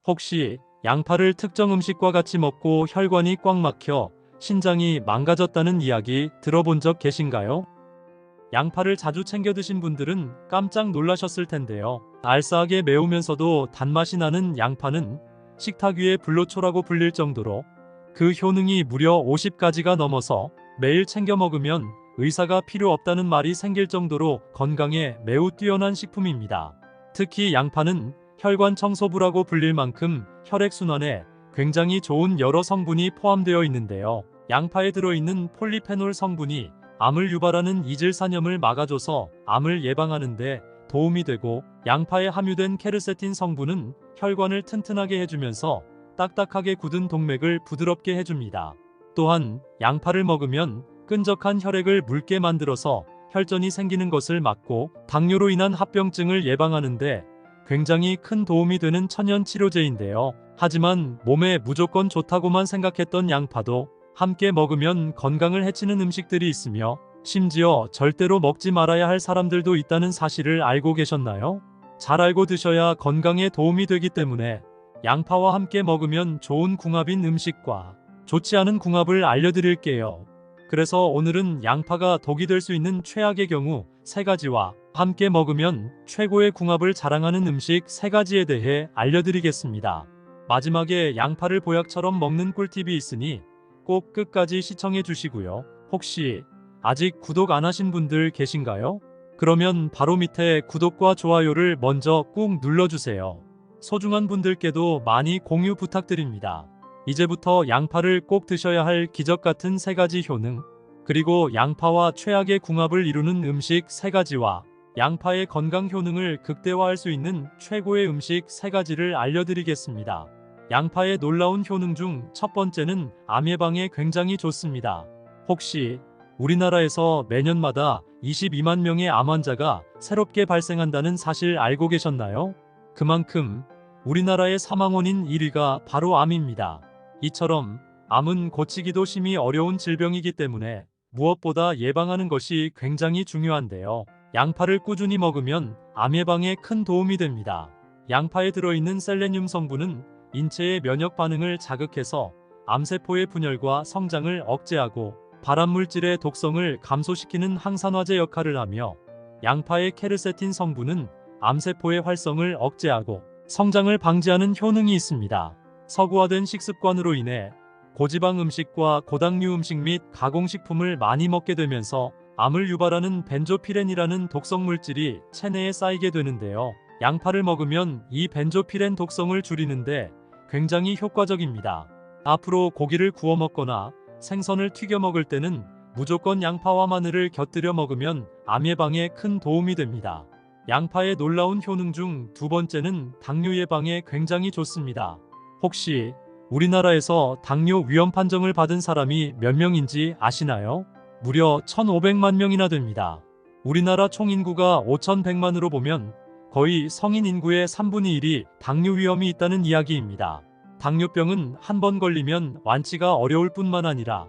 혹시 양파를 특정 음식과 같이 먹고 혈관이 꽉 막혀 신장이 망가졌다는 이야기 들어본 적 계신가요? 양파를 자주 챙겨 드신 분들은 깜짝 놀라셨을 텐데요. 알싸하게 매우면서도 단맛이 나는 양파는 식탁 위의 불로초라고 불릴 정도로 그 효능이 무려 50가지가 넘어서 매일 챙겨 먹으면 의사가 필요 없다는 말이 생길 정도로 건강에 매우 뛰어난 식품입니다. 특히 양파는 혈관 청소부라고 불릴 만큼 혈액순환에 굉장히 좋은 여러 성분이 포함되어 있는데요. 양파에 들어있는 폴리페놀 성분이 암을 유발하는 이질산염을 막아줘서 암을 예방하는데 도움이 되고, 양파에 함유된 케르세틴 성분은 혈관을 튼튼하게 해주면서 딱딱하게 굳은 동맥을 부드럽게 해줍니다. 또한 양파를 먹으면 끈적한 혈액을 묽게 만들어서 혈전이 생기는 것을 막고 당뇨로 인한 합병증을 예방하는데 굉장히 큰 도움이 되는 천연 치료제인데요. 하지만 몸에 무조건 좋다고만 생각했던 양파도 함께 먹으면 건강을 해치는 음식들이 있으며, 심지어 절대로 먹지 말아야 할 사람들도 있다는 사실을 알고 계셨나요? 잘 알고 드셔야 건강에 도움이 되기 때문에 양파와 함께 먹으면 좋은 궁합인 음식과 좋지 않은 궁합을 알려드릴게요. 그래서 오늘은 양파가 독이 될 수 있는 최악의 경우 3가지와 함께 먹으면 최고의 궁합을 자랑하는 음식 3가지에 대해 알려드리겠습니다. 마지막에 양파를 보약처럼 먹는 꿀팁이 있으니 꼭 끝까지 시청해 주시고요. 혹시 아직 구독 안 하신 분들 계신가요? 그러면 바로 밑에 구독과 좋아요를 먼저 꾹 눌러주세요. 소중한 분들께도 많이 공유 부탁드립니다. 이제부터 양파를 꼭 드셔야 할 기적 같은 3가지 효능, 그리고 양파와 최악의 궁합을 이루는 음식 3가지와 양파의 건강 효능을 극대화할 수 있는 최고의 음식 3가지를 알려드리겠습니다. 양파의 놀라운 효능 중 첫 번째는 암 예방에 굉장히 좋습니다. 혹시 우리나라에서 매년마다 22만 명의 암 환자가 새롭게 발생한다는 사실 알고 계셨나요? 그만큼 우리나라의 사망 원인 1위가 바로 암입니다. 이처럼 암은 고치기도 심히 어려운 질병이기 때문에 무엇보다 예방하는 것이 굉장히 중요한데요. 양파를 꾸준히 먹으면 암 예방에 큰 도움이 됩니다. 양파에 들어있는 셀레늄 성분은 인체의 면역 반응을 자극해서 암세포의 분열과 성장을 억제하고 발암물질의 독성을 감소시키는 항산화제 역할을 하며, 양파의 케르세틴 성분은 암세포의 활성을 억제하고 성장을 방지하는 효능이 있습니다. 서구화된 식습관으로 인해 고지방 음식과 고당류 음식 및 가공식품을 많이 먹게 되면서 암을 유발하는 벤조피렌이라는 독성 물질이 체내에 쌓이게 되는데요. 양파를 먹으면 이 벤조피렌 독성을 줄이는데 굉장히 효과적입니다. 앞으로 고기를 구워 먹거나 생선을 튀겨 먹을 때는 무조건 양파와 마늘을 곁들여 먹으면 암 예방에 큰 도움이 됩니다. 양파의 놀라운 효능 중 2번째는 당뇨 예방에 굉장히 좋습니다. 혹시 우리나라에서 당뇨 위험 판정을 받은 사람이 몇 명인지 아시나요? 무려 1,500만 명이나 됩니다. 우리나라 총 인구가 5,100만으로 보면 거의 성인 인구의 3분의 1이 당뇨 위험이 있다는 이야기입니다. 당뇨병은 한 번 걸리면 완치가 어려울 뿐만 아니라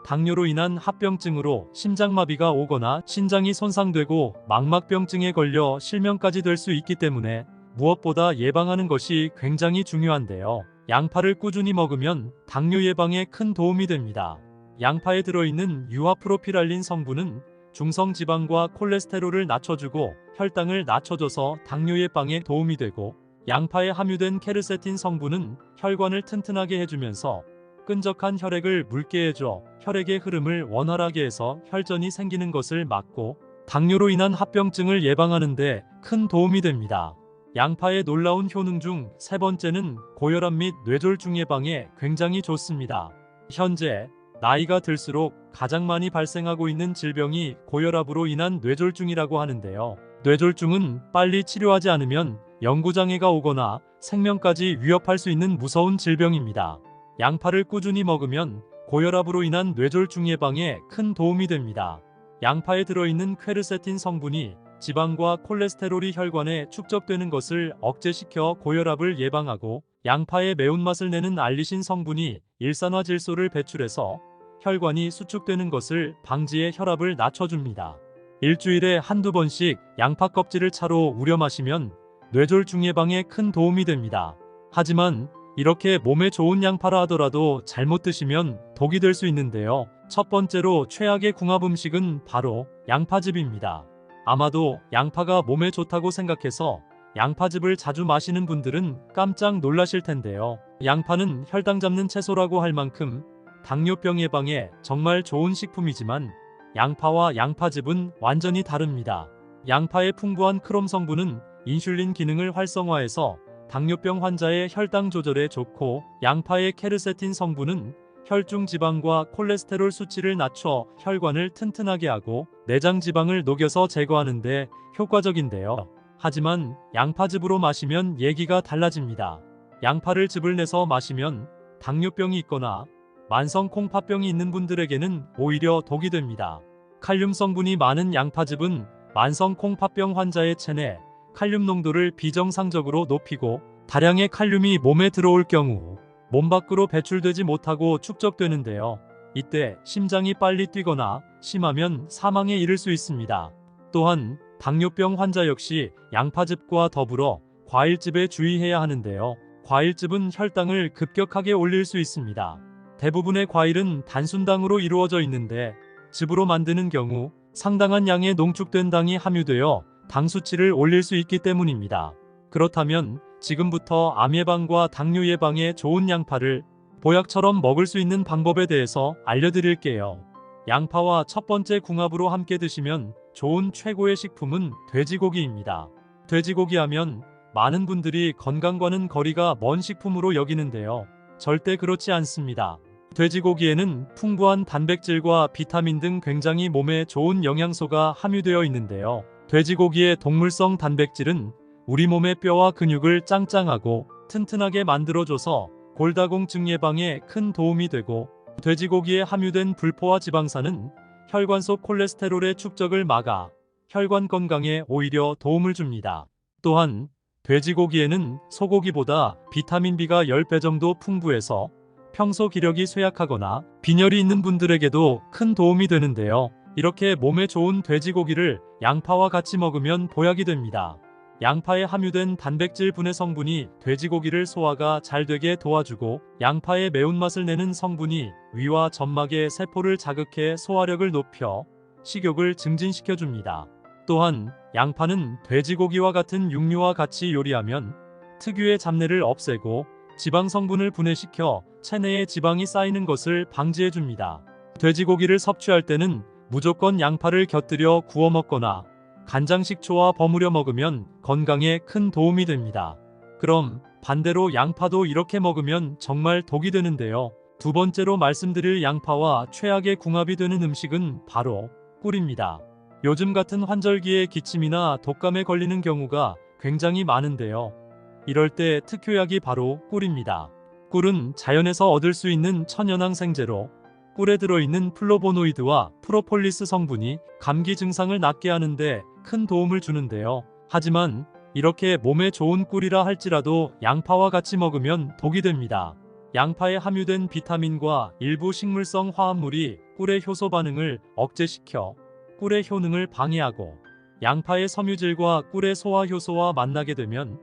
당뇨로 인한 합병증으로 심장마비가 오거나 신장이 손상되고 망막병증에 걸려 실명까지 될 수 있기 때문에 무엇보다 예방하는 것이 굉장히 중요한데요. 양파를 꾸준히 먹으면 당뇨 예방에 큰 도움이 됩니다. 양파에 들어있는 유아프로피랄린 성분은 중성 지방과 콜레스테롤을 낮춰주고 혈당을 낮춰줘서 당뇨 예방에 도움이 되고, 양파에 함유된 케르세틴 성분은 혈관을 튼튼하게 해주면서 끈적한 혈액을 묽게 해줘 혈액의 흐름을 원활하게 해서 혈전이 생기는 것을 막고 당뇨로 인한 합병증을 예방하는 데 큰 도움이 됩니다. 양파의 놀라운 효능 중 3번째는 고혈압 및 뇌졸중 예방에 굉장히 좋습니다. 현재 나이가 들수록 가장 많이 발생하고 있는 질병이 고혈압으로 인한 뇌졸중이라고 하는데요. 뇌졸중은 빨리 치료하지 않으면 영구장애가 오거나 생명까지 위협할 수 있는 무서운 질병입니다. 양파를 꾸준히 먹으면 고혈압으로 인한 뇌졸중 예방에 큰 도움이 됩니다. 양파에 들어있는 퀘르세틴 성분이 지방과 콜레스테롤이 혈관에 축적되는 것을 억제시켜 고혈압을 예방하고, 양파의 매운맛을 내는 알리신 성분이 일산화질소를 배출해서 혈관이 수축되는 것을 방지해 혈압을 낮춰줍니다. 일주일에 한두 번씩 양파 껍질을 차로 우려 마시면 뇌졸중 예방에 큰 도움이 됩니다. 하지만 이렇게 몸에 좋은 양파라 하더라도 잘못 드시면 독이 될 수 있는데요. 첫 번째로 최악의 궁합 음식은 바로 양파즙입니다. 아마도 양파가 몸에 좋다고 생각해서 양파즙을 자주 마시는 분들은 깜짝 놀라실 텐데요. 양파는 혈당 잡는 채소라고 할 만큼 당뇨병 예방에 정말 좋은 식품이지만 양파와 양파즙은 완전히 다릅니다. 양파의 풍부한 크롬 성분은 인슐린 기능을 활성화해서 당뇨병 환자의 혈당 조절에 좋고, 양파의 케르세틴 성분은 혈중 지방과 콜레스테롤 수치를 낮춰 혈관을 튼튼하게 하고 내장 지방을 녹여서 제거하는 데 효과적인데요. 하지만 양파즙으로 마시면 얘기가 달라집니다. 양파를 즙을 내서 마시면 당뇨병이 있거나 만성 콩팥병이 있는 분들에게는 오히려 독이 됩니다. 칼륨 성분이 많은 양파즙은 만성 콩팥병 환자의 체내 칼륨 농도를 비정상적으로 높이고, 다량의 칼륨이 몸에 들어올 경우 몸 밖으로 배출되지 못하고 축적되는데요. 이때 심장이 빨리 뛰거나 심하면 사망에 이를 수 있습니다. 또한 당뇨병 환자 역시 양파즙과 더불어 과일즙에 주의해야 하는데요. 과일즙은 혈당을 급격하게 올릴 수 있습니다. 대부분의 과일은 단순당으로 이루어져 있는데 즙으로 만드는 경우 상당한 양의 농축된 당이 함유되어 당 수치를 올릴 수 있기 때문입니다. 그렇다면 지금부터 암 예방과 당뇨 예방에 좋은 양파를 보약처럼 먹을 수 있는 방법에 대해서 알려드릴게요. 양파와 첫 번째 궁합으로 함께 드시면 좋은 최고의 식품은 돼지고기입니다. 돼지고기 하면 많은 분들이 건강과는 거리가 먼 식품으로 여기는데요. 절대 그렇지 않습니다. 돼지고기에는 풍부한 단백질과 비타민 등 굉장히 몸에 좋은 영양소가 함유되어 있는데요. 돼지고기의 동물성 단백질은 우리 몸의 뼈와 근육을 짱짱하고 튼튼하게 만들어줘서 골다공증 예방에 큰 도움이 되고, 돼지고기에 함유된 불포화 지방산은 혈관 속 콜레스테롤의 축적을 막아 혈관 건강에 오히려 도움을 줍니다. 또한 돼지고기에는 소고기보다 비타민 B가 10배 정도 풍부해서 평소 기력이 쇠약하거나 빈혈이 있는 분들에게도 큰 도움이 되는데요. 이렇게 몸에 좋은 돼지고기를 양파와 같이 먹으면 보약이 됩니다. 양파에 함유된 단백질 분해 성분이 돼지고기를 소화가 잘 되게 도와주고, 양파의 매운맛을 내는 성분이 위와 점막의 세포를 자극해 소화력을 높여 식욕을 증진시켜줍니다. 또한 양파는 돼지고기와 같은 육류와 같이 요리하면 특유의 잡내를 없애고 지방 성분을 분해시켜 체내에 지방이 쌓이는 것을 방지해줍니다. 돼지고기를 섭취할 때는 무조건 양파를 곁들여 구워 먹거나 간장 식초와 버무려 먹으면 건강에 큰 도움이 됩니다. 그럼 반대로 양파도 이렇게 먹으면 정말 독이 되는데요. 두 번째로 말씀드릴 양파와 최악의 궁합이 되는 음식은 바로 꿀입니다. 요즘 같은 환절기에 기침이나 독감에 걸리는 경우가 굉장히 많은데요. 이럴 때 특효약이 바로 꿀입니다. 꿀은 자연에서 얻을 수 있는 천연항생제로 꿀에 들어있는 플로보노이드와 프로폴리스 성분이 감기 증상을 낫게 하는데 큰 도움을 주는데요. 하지만 이렇게 몸에 좋은 꿀이라 할지라도 양파와 같이 먹으면 독이 됩니다. 양파에 함유된 비타민과 일부 식물성 화합물이 꿀의 효소 반응을 억제시켜 꿀의 효능을 방해하고, 양파의 섬유질과 꿀의 소화 효소와 만나게 되면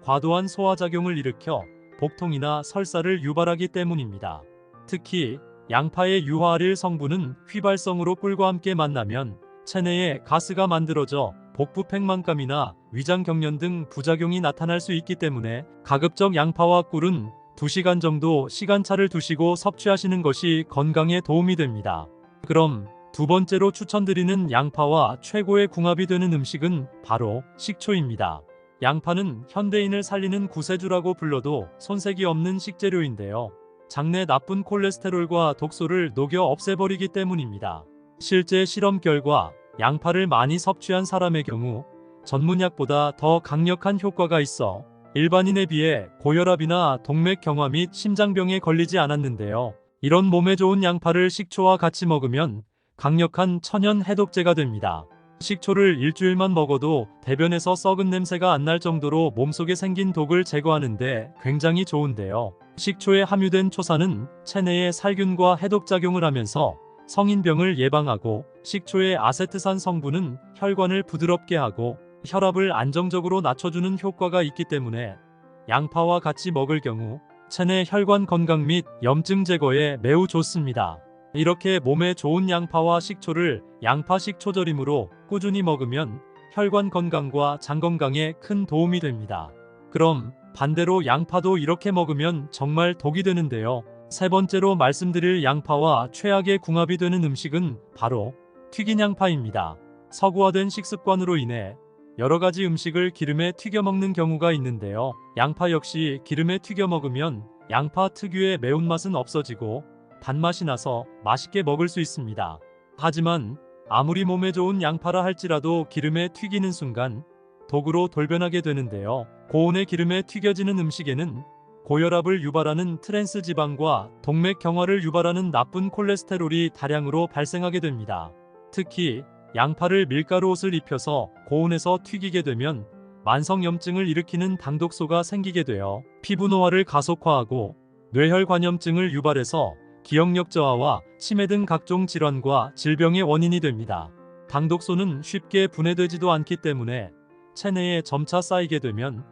과도한 소화작용을 일으켜 복통이나 설사를 유발하기 때문입니다. 특히 양파의 유화아릴 성분은 휘발성으로 꿀과 함께 만나면 체내에 가스가 만들어져 복부 팽만감이나 위장 경련 등 부작용이 나타날 수 있기 때문에 가급적 양파와 꿀은 2시간 정도 시간차를 두시고 섭취하시는 것이 건강에 도움이 됩니다. 그럼 두 번째로 추천드리는 양파와 최고의 궁합이 되는 음식은 바로 식초입니다. 양파는 현대인을 살리는 구세주라고 불러도 손색이 없는 식재료인데요. 장내 나쁜 콜레스테롤과 독소를 녹여 없애버리기 때문입니다. 실제 실험 결과 양파를 많이 섭취한 사람의 경우 전문약보다 더 강력한 효과가 있어 일반인에 비해 고혈압이나 동맥경화 및 심장병에 걸리지 않았는데요. 이런 몸에 좋은 양파를 식초와 같이 먹으면 강력한 천연 해독제가 됩니다. 식초를 일주일만 먹어도 대변에서 썩은 냄새가 안 날 정도로 몸속에 생긴 독을 제거하는데 굉장히 좋은데요. 식초에 함유된 초산은 체내에 살균과 해독작용을 하면서 성인병을 예방하고, 식초의 아세트산 성분은 혈관을 부드럽게 하고 혈압을 안정적으로 낮춰주는 효과가 있기 때문에 양파와 같이 먹을 경우 체내 혈관 건강 및 염증 제거에 매우 좋습니다. 이렇게 몸에 좋은 양파와 식초를 양파 식초절임으로 꾸준히 먹으면 혈관 건강과 장 건강에 큰 도움이 됩니다. 그럼 반대로 양파도 이렇게 먹으면 정말 독이 되는데요. 세 번째로 말씀드릴 양파와 최악의 궁합이 되는 음식은 바로 튀긴 양파입니다. 서구화된 식습관으로 인해 여러 가지 음식을 기름에 튀겨 먹는 경우가 있는데요. 양파 역시 기름에 튀겨 먹으면 양파 특유의 매운맛은 없어지고 단맛이 나서 맛있게 먹을 수 있습니다. 하지만 아무리 몸에 좋은 양파라 할지라도 기름에 튀기는 순간 독으로 돌변하게 되는데요. 고온의 기름에 튀겨지는 음식에는 고혈압을 유발하는 트랜스 지방과 동맥 경화를 유발하는 나쁜 콜레스테롤이 다량으로 발생하게 됩니다. 특히 양파를 밀가루옷을 입혀서 고온에서 튀기게 되면 만성염증을 일으키는 당독소가 생기게 되어 피부 노화를 가속화하고 뇌혈관염증을 유발해서 기억력 저하와 치매 등 각종 질환과 질병의 원인이 됩니다. 당독소는 쉽게 분해되지도 않기 때문에 체내에 점차 쌓이게 되면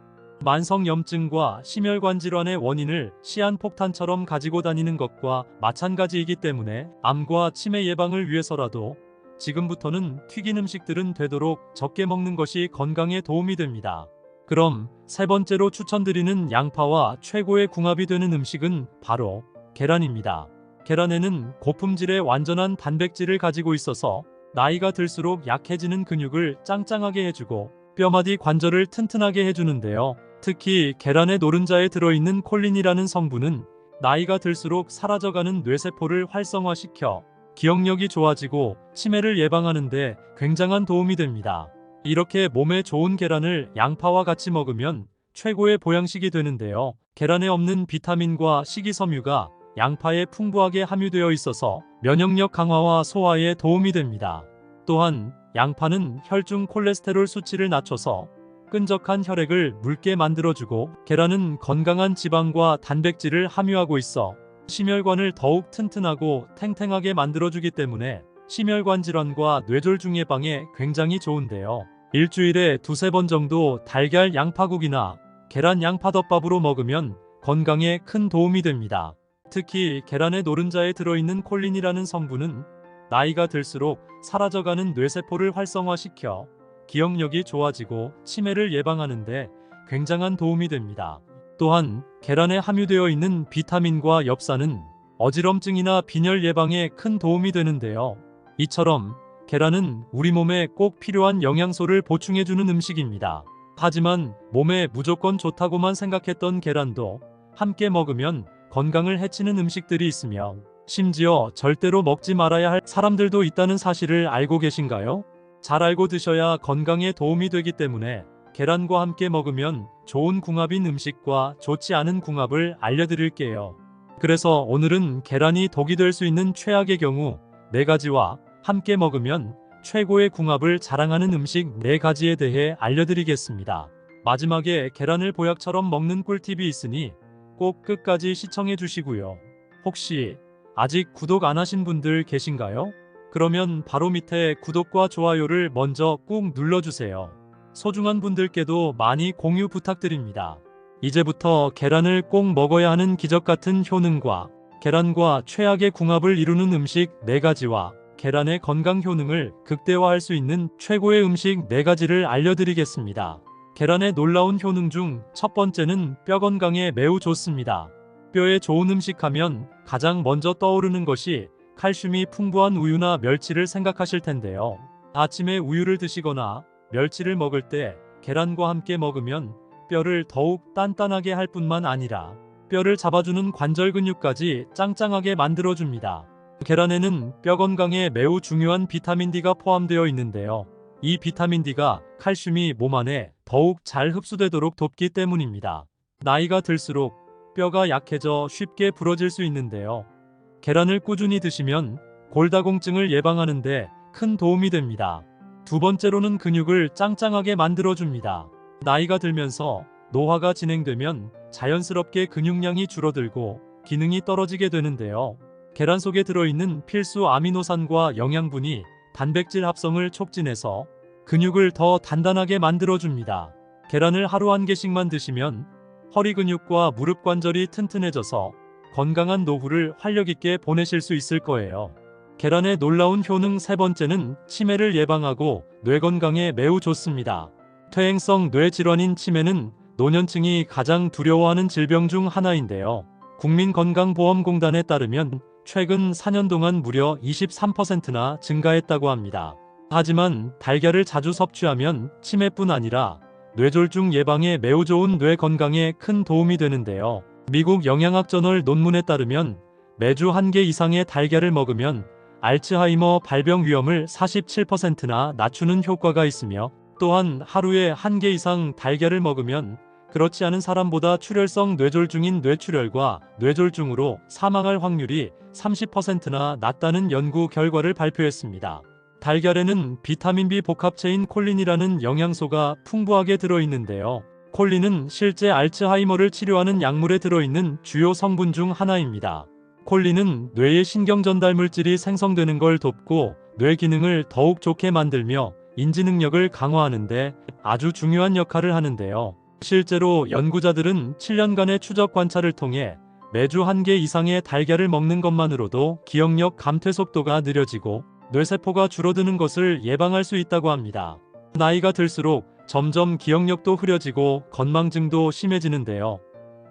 만성염증과 심혈관 질환의 원인을 시한폭탄처럼 가지고 다니는 것과 마찬가지이기 때문에 암과 치매 예방을 위해서라도 지금부터는 튀긴 음식들은 되도록 적게 먹는 것이 건강에 도움이 됩니다. 그럼 세 번째로 추천드리는 양파와 최고의 궁합이 되는 음식은 바로 계란입니다. 계란에는 고품질의 완전한 단백질을 가지고 있어서 나이가 들수록 약해지는 근육을 짱짱하게 해주고 뼈마디 관절을 튼튼하게 해주는데요. 특히 계란의 노른자에 들어있는 콜린이라는 성분은 나이가 들수록 사라져가는 뇌세포를 활성화시켜 기억력이 좋아지고 치매를 예방하는 데 굉장한 도움이 됩니다. 이렇게 몸에 좋은 계란을 양파와 같이 먹으면 최고의 보양식이 되는데요. 계란에 없는 비타민과 식이섬유가 양파에 풍부하게 함유되어 있어서 면역력 강화와 소화에 도움이 됩니다. 또한 양파는 혈중 콜레스테롤 수치를 낮춰서 끈적한 혈액을 묽게 만들어주고 계란은 건강한 지방과 단백질을 함유하고 있어 심혈관을 더욱 튼튼하고 탱탱하게 만들어주기 때문에 심혈관 질환과 뇌졸중 예방에 굉장히 좋은데요. 일주일에 두세 번 정도 달걀 양파국이나 계란 양파덮밥으로 먹으면 건강에 큰 도움이 됩니다. 특히 계란의 노른자에 들어있는 콜린이라는 성분은 나이가 들수록 사라져가는 뇌세포를 활성화시켜 기억력이 좋아지고 치매를 예방하는 데 굉장한 도움이 됩니다. 또한 계란에 함유되어 있는 비타민과 엽산은 어지럼증이나 빈혈 예방에 큰 도움이 되는데요. 이처럼 계란은 우리 몸에 꼭 필요한 영양소를 보충해주는 음식입니다. 하지만 몸에 무조건 좋다고만 생각했던 계란도 함께 먹으면 건강을 해치는 음식들이 있으며 심지어 절대로 먹지 말아야 할 사람들도 있다는 사실을 알고 계신가요? 잘 알고 드셔야 건강에 도움이 되기 때문에 계란과 함께 먹으면 좋은 궁합인 음식과 좋지 않은 궁합을 알려드릴게요. 그래서 오늘은 계란이 독이 될 수 있는 최악의 경우 4가지와 함께 먹으면 최고의 궁합을 자랑하는 음식 4가지에 대해 알려드리겠습니다. 마지막에 계란을 보약처럼 먹는 꿀팁이 있으니 꼭 끝까지 시청해 주시고요. 혹시 아직 구독 안 하신 분들 계신가요? 그러면 바로 밑에 구독과 좋아요를 먼저 꾹 눌러주세요. 소중한 분들께도 많이 공유 부탁드립니다. 이제부터 계란을 꼭 먹어야 하는 기적 같은 효능과 계란과 최악의 궁합을 이루는 음식 4가지와 계란의 건강 효능을 극대화할 수 있는 최고의 음식 4가지를 알려드리겠습니다. 계란의 놀라운 효능 중 첫 번째는 뼈 건강에 매우 좋습니다. 뼈에 좋은 음식 하면 가장 먼저 떠오르는 것이 칼슘이 풍부한 우유나 멸치를 생각하실 텐데요. 아침에 우유를 드시거나 멸치를 먹을 때 계란과 함께 먹으면 뼈를 더욱 단단하게 할 뿐만 아니라 뼈를 잡아주는 관절 근육까지 짱짱하게 만들어줍니다. 계란에는 뼈 건강에 매우 중요한 비타민 D가 포함되어 있는데요. 이 비타민 D가 칼슘이 몸 안에 더욱 잘 흡수되도록 돕기 때문입니다. 나이가 들수록 뼈가 약해져 쉽게 부러질 수 있는데요. 계란을 꾸준히 드시면 골다공증을 예방하는 데 큰 도움이 됩니다. 두 번째로는 근육을 짱짱하게 만들어줍니다. 나이가 들면서 노화가 진행되면 자연스럽게 근육량이 줄어들고 기능이 떨어지게 되는데요. 계란 속에 들어있는 필수 아미노산과 영양분이 단백질 합성을 촉진해서 근육을 더 단단하게 만들어줍니다. 계란을 하루 1개씩만 드시면 허리 근육과 무릎 관절이 튼튼해져서 건강한 노후를 활력 있게 보내실 수 있을 거예요. 계란의 놀라운 효능 세 번째는 치매를 예방하고 뇌 건강에 매우 좋습니다. 퇴행성 뇌질환인 치매는 노년층이 가장 두려워하는 질병 중 하나인데요. 국민건강보험공단에 따르면 최근 4년 동안 무려 23%나 증가했다고 합니다. 하지만 달걀을 자주 섭취하면 치매뿐 아니라 뇌졸중 예방에 매우 좋은 뇌 건강에 큰 도움이 되는데요. 미국 영양학 저널 논문에 따르면 매주 1개 이상의 달걀을 먹으면 알츠하이머 발병 위험을 47%나 낮추는 효과가 있으며, 또한 하루에 1개 이상 달걀을 먹으면 그렇지 않은 사람보다 출혈성 뇌졸중인 뇌출혈과 뇌졸중으로 사망할 확률이 30%나 낮다는 연구 결과를 발표했습니다. 달걀에는 비타민 B 복합체인 콜린이라는 영양소가 풍부하게 들어있는데요. 콜린은 실제 알츠하이머를 치료하는 약물에 들어있는 주요 성분 중 하나입니다. 콜린은 뇌의 신경 전달 물질이 생성되는 걸 돕고 뇌 기능을 더욱 좋게 만들며 인지 능력을 강화하는 데 아주 중요한 역할을 하는데요. 실제로 연구자들은 7년간의 추적 관찰을 통해 매주 1개 이상의 달걀을 먹는 것만으로도 기억력 감퇴 속도가 느려지고 뇌세포가 줄어드는 것을 예방할 수 있다고 합니다. 나이가 들수록 점점 기억력도 흐려지고 건망증도 심해지는데요.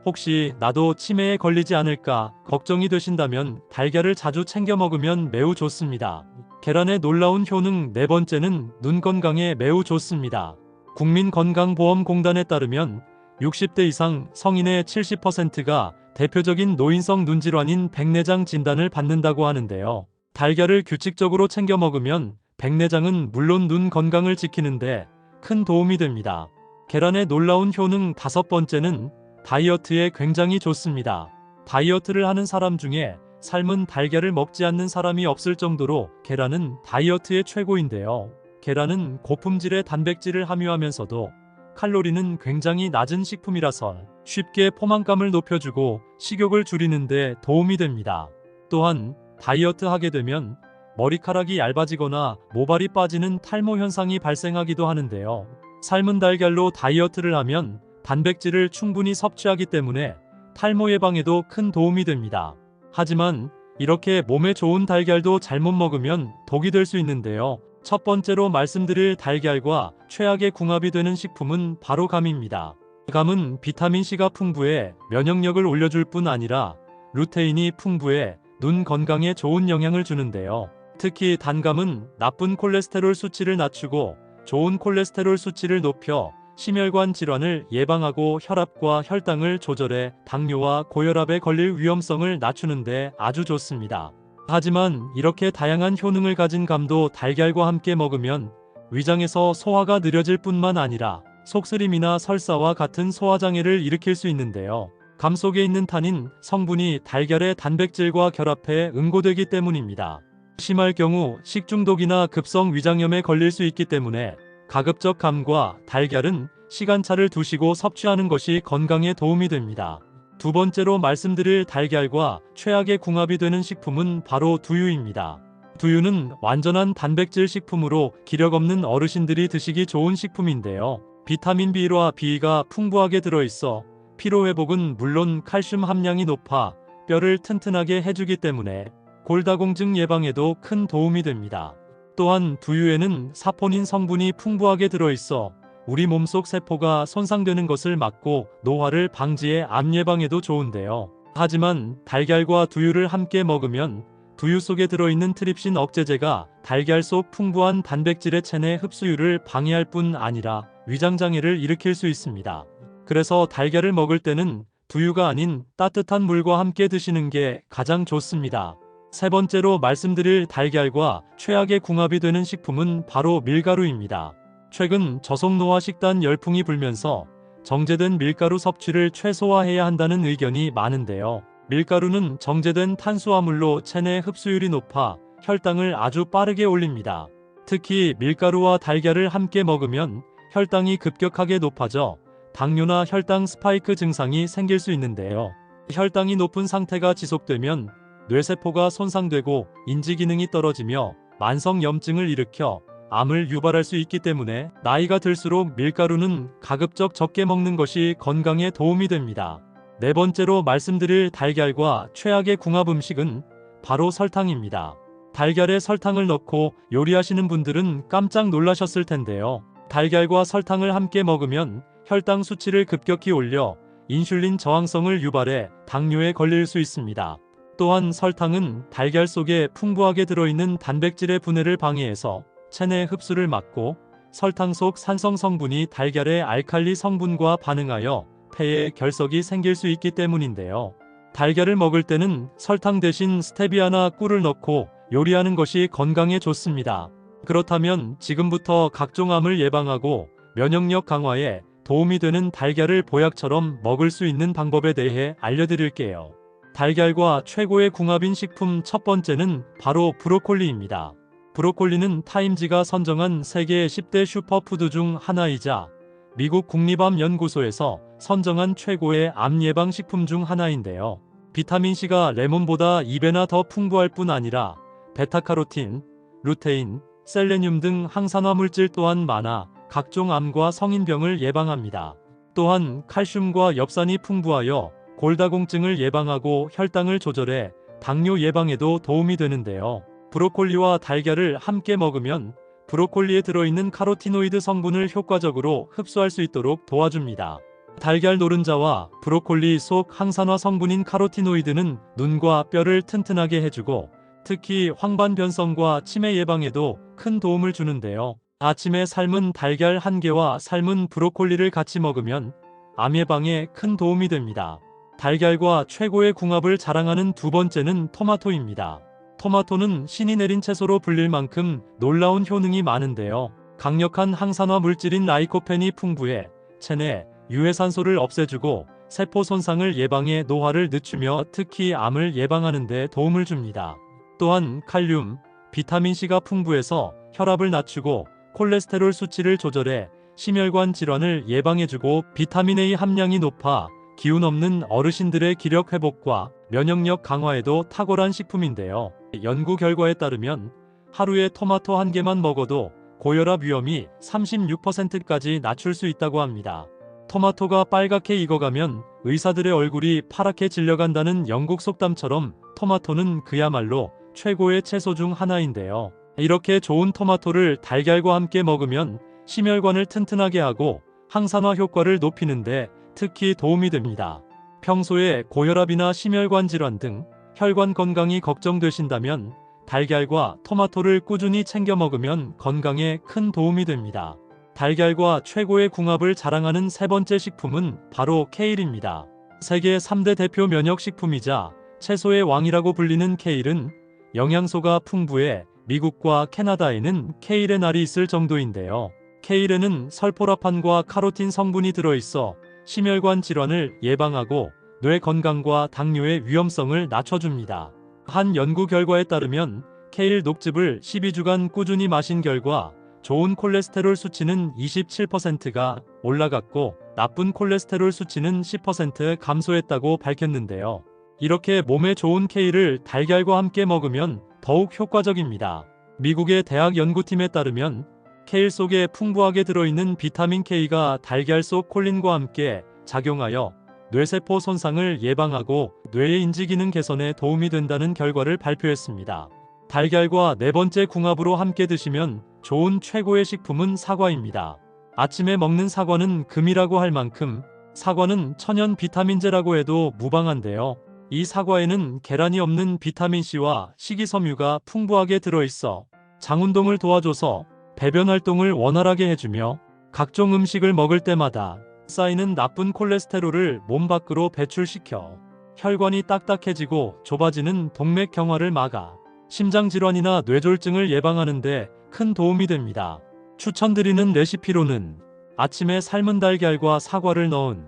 혹시 나도 치매에 걸리지 않을까 걱정이 되신다면 달걀을 자주 챙겨 먹으면 매우 좋습니다. 계란의 놀라운 효능 네 번째는 눈 건강에 매우 좋습니다. 국민건강보험공단에 따르면 60대 이상 성인의 70%가 대표적인 노인성 눈질환인 백내장 진단을 받는다고 하는데요. 달걀을 규칙적으로 챙겨 먹으면 백내장은 물론 눈 건강을 지키는데 큰 도움이 됩니다. 계란의 놀라운 효능 다섯 번째는 다이어트에 굉장히 좋습니다. 다이어트를 하는 사람 중에 삶은 달걀을 먹지 않는 사람이 없을 정도로 계란은 다이어트의 최고인데요. 계란은 고품질의 단백질을 함유하면서도 칼로리는 굉장히 낮은 식품이라서 쉽게 포만감을 높여주고 식욕을 줄이는 데 도움이 됩니다. 또한 다이어트 하게 되면 머리카락이 얇아지거나 모발이 빠지는 탈모 현상이 발생하기도 하는데요. 삶은 달걀로 다이어트를 하면 단백질을 충분히 섭취하기 때문에 탈모 예방에도 큰 도움이 됩니다. 하지만 이렇게 몸에 좋은 달걀도 잘못 먹으면 독이 될 수 있는데요. 첫 번째로 말씀드릴 달걀과 최악의 궁합이 되는 식품은 바로 감입니다. 감은 비타민C가 풍부해 면역력을 올려줄 뿐 아니라 루테인이 풍부해 눈 건강에 좋은 영향을 주는데요. 특히 단감은 나쁜 콜레스테롤 수치를 낮추고 좋은 콜레스테롤 수치를 높여 심혈관 질환을 예방하고 혈압과 혈당을 조절해 당뇨와 고혈압에 걸릴 위험성을 낮추는데 아주 좋습니다. 하지만 이렇게 다양한 효능을 가진 감도 달걀과 함께 먹으면 위장에서 소화가 느려질 뿐만 아니라 속쓰림이나 설사와 같은 소화장애를 일으킬 수 있는데요. 감 속에 있는 타닌 성분이 달걀의 단백질과 결합해 응고되기 때문입니다. 심할 경우 식중독이나 급성 위장염에 걸릴 수 있기 때문에 가급적 감과 달걀은 시간차를 두시고 섭취하는 것이 건강에 도움이 됩니다. 두 번째로 말씀드릴 달걀과 최악의 궁합이 되는 식품은 바로 두유입니다. 두유는 완전한 단백질 식품으로 기력 없는 어르신들이 드시기 좋은 식품인데요. 비타민 B와 B가 풍부하게 들어있어 피로회복은 물론 칼슘 함량이 높아 뼈를 튼튼하게 해주기 때문에 골다공증 예방에도 큰 도움이 됩니다. 또한 두유에는 사포닌 성분이 풍부하게 들어있어 우리 몸속 세포가 손상되는 것을 막고 노화를 방지해 암 예방에도 좋은데요. 하지만 달걀과 두유를 함께 먹으면 두유 속에 들어있는 트립신 억제제가 달걀 속 풍부한 단백질의 체내 흡수율을 방해할 뿐 아니라 위장장애를 일으킬 수 있습니다. 그래서 달걀을 먹을 때는 두유가 아닌 따뜻한 물과 함께 드시는 게 가장 좋습니다. 세 번째로 말씀드릴 달걀과 최악의 궁합이 되는 식품은 바로 밀가루입니다. 최근 저속노화 식단 열풍이 불면서 정제된 밀가루 섭취를 최소화해야 한다는 의견이 많은데요. 밀가루는 정제된 탄수화물로 체내 흡수율이 높아 혈당을 아주 빠르게 올립니다. 특히 밀가루와 달걀을 함께 먹으면 혈당이 급격하게 높아져 당뇨나 혈당 스파이크 증상이 생길 수 있는데요. 혈당이 높은 상태가 지속되면 뇌세포가 손상되고 인지기능이 떨어지며 만성염증을 일으켜 암을 유발할 수 있기 때문에 나이가 들수록 밀가루는 가급적 적게 먹는 것이 건강에 도움이 됩니다. 네 번째로 말씀드릴 달걀과 최악의 궁합 음식은 바로 설탕입니다. 달걀에 설탕을 넣고 요리하시는 분들은 깜짝 놀라셨을 텐데요. 달걀과 설탕을 함께 먹으면 혈당 수치를 급격히 올려 인슐린 저항성을 유발해 당뇨에 걸릴 수 있습니다. 또한 설탕은 달걀 속에 풍부하게 들어있는 단백질의 분해를 방해해서 체내 흡수를 막고 설탕 속 산성 성분이 달걀의 알칼리 성분과 반응하여 폐에 결석이 생길 수 있기 때문인데요. 달걀을 먹을 때는 설탕 대신 스테비아나 꿀을 넣고 요리하는 것이 건강에 좋습니다. 그렇다면 지금부터 각종 암을 예방하고 면역력 강화에 도움이 되는 달걀을 보약처럼 먹을 수 있는 방법에 대해 알려드릴게요. 달걀과 최고의 궁합인 식품 첫 번째는 바로 브로콜리입니다. 브로콜리는 타임지가 선정한 세계 10대 슈퍼푸드 중 하나이자 미국 국립암연구소에서 선정한 최고의 암 예방 식품 중 하나인데요. 비타민C가 레몬보다 2배나 더 풍부할 뿐 아니라 베타카로틴, 루테인, 셀레늄 등 항산화 물질 또한 많아 각종 암과 성인병을 예방합니다. 또한 칼슘과 엽산이 풍부하여 골다공증을 예방하고 혈당을 조절해 당뇨 예방에도 도움이 되는데요. 브로콜리와 달걀을 함께 먹으면 브로콜리에 들어있는 카로티노이드 성분을 효과적으로 흡수할 수 있도록 도와줍니다. 달걀 노른자와 브로콜리 속 항산화 성분인 카로티노이드는 눈과 뼈를 튼튼하게 해주고 특히 황반 변성과 치매 예방에도 큰 도움을 주는데요. 아침에 삶은 달걀 1개와 삶은 브로콜리를 같이 먹으면 암 예방에 큰 도움이 됩니다. 달걀과 최고의 궁합을 자랑하는 두 번째는 토마토입니다. 토마토는 신이 내린 채소로 불릴 만큼 놀라운 효능이 많은데요. 강력한 항산화 물질인 라이코펜이 풍부해 체내 유해산소를 없애주고 세포 손상을 예방해 노화를 늦추며 특히 암을 예방하는 데 도움을 줍니다. 또한 칼륨, 비타민C가 풍부해서 혈압을 낮추고 콜레스테롤 수치를 조절해 심혈관 질환을 예방해주고 비타민 A 함량이 높아 기운 없는 어르신들의 기력 회복과 면역력 강화에도 탁월한 식품인데요. 연구 결과에 따르면 하루에 토마토 1개만 먹어도 고혈압 위험이 36%까지 낮출 수 있다고 합니다. 토마토가 빨갛게 익어가면 의사들의 얼굴이 파랗게 질려간다는 영국 속담처럼 토마토는 그야말로 최고의 채소 중 하나인데요. 이렇게 좋은 토마토를 달걀과 함께 먹으면 심혈관을 튼튼하게 하고 항산화 효과를 높이는데 특히 도움이 됩니다. 평소에 고혈압이나 심혈관 질환 등 혈관 건강이 걱정되신다면 달걀과 토마토를 꾸준히 챙겨 먹으면 건강에 큰 도움이 됩니다. 달걀과 최고의 궁합을 자랑하는 세 번째 식품은 바로 케일입니다. 세계 3대 대표 면역식품이자 채소의 왕이라고 불리는 케일은 영양소가 풍부해 미국과 캐나다에는 케일의 날이 있을 정도인데요. 케일에는 설포라판과 카로틴 성분이 들어있어 심혈관 질환을 예방하고 뇌 건강과 당뇨의 위험성을 낮춰줍니다. 한 연구 결과에 따르면 케일 녹즙을 12주간 꾸준히 마신 결과 좋은 콜레스테롤 수치는 27%가 올라갔고 나쁜 콜레스테롤 수치는 10% 감소했다고 밝혔는데요. 이렇게 몸에 좋은 케일을 달걀과 함께 먹으면 더욱 효과적입니다. 미국의 대학 연구팀에 따르면 케일 속에 풍부하게 들어있는 비타민 K가 달걀 속 콜린과 함께 작용하여 뇌세포 손상을 예방하고 뇌의 인지기능 개선에 도움이 된다는 결과를 발표했습니다. 달걀과 네 번째 궁합으로 함께 드시면 좋은 최고의 식품은 사과입니다. 아침에 먹는 사과는 금이라고 할 만큼 사과는 천연 비타민제라고 해도 무방한데요. 이 사과에는 계란이 없는 비타민C와 식이섬유가 풍부하게 들어있어 장운동을 도와줘서 배변 활동을 원활하게 해주며 각종 음식을 먹을 때마다 쌓이는 나쁜 콜레스테롤을 몸 밖으로 배출시켜 혈관이 딱딱해지고 좁아지는 동맥경화를 막아 심장질환이나 뇌졸중을 예방하는 데 큰 도움이 됩니다. 추천드리는 레시피로는 아침에 삶은 달걀과 사과를 넣은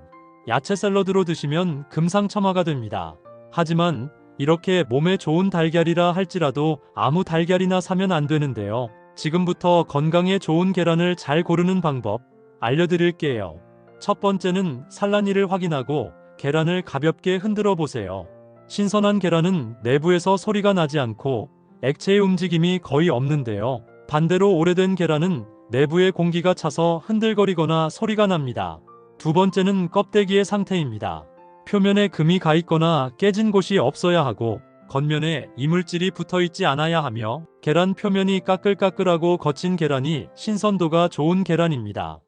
야채 샐러드로 드시면 금상첨화가 됩니다. 하지만 이렇게 몸에 좋은 달걀이라 할지라도 아무 달걀이나 사면 안 되는데요. 지금부터 건강에 좋은 계란을 잘 고르는 방법 알려드릴게요. 첫 번째는 산란일을 확인하고 계란을 가볍게 흔들어 보세요. 신선한 계란은 내부에서 소리가 나지 않고 액체의 움직임이 거의 없는데요. 반대로 오래된 계란은 내부에 공기가 차서 흔들거리거나 소리가 납니다. 두 번째는 껍데기의 상태입니다. 표면에 금이 가 있거나 깨진 곳이 없어야 하고 겉면에 이물질이 붙어 있지 않아야 하며 계란 표면이 까끌까끌하고 거친 계란이 신선도가 좋은 계란입니다.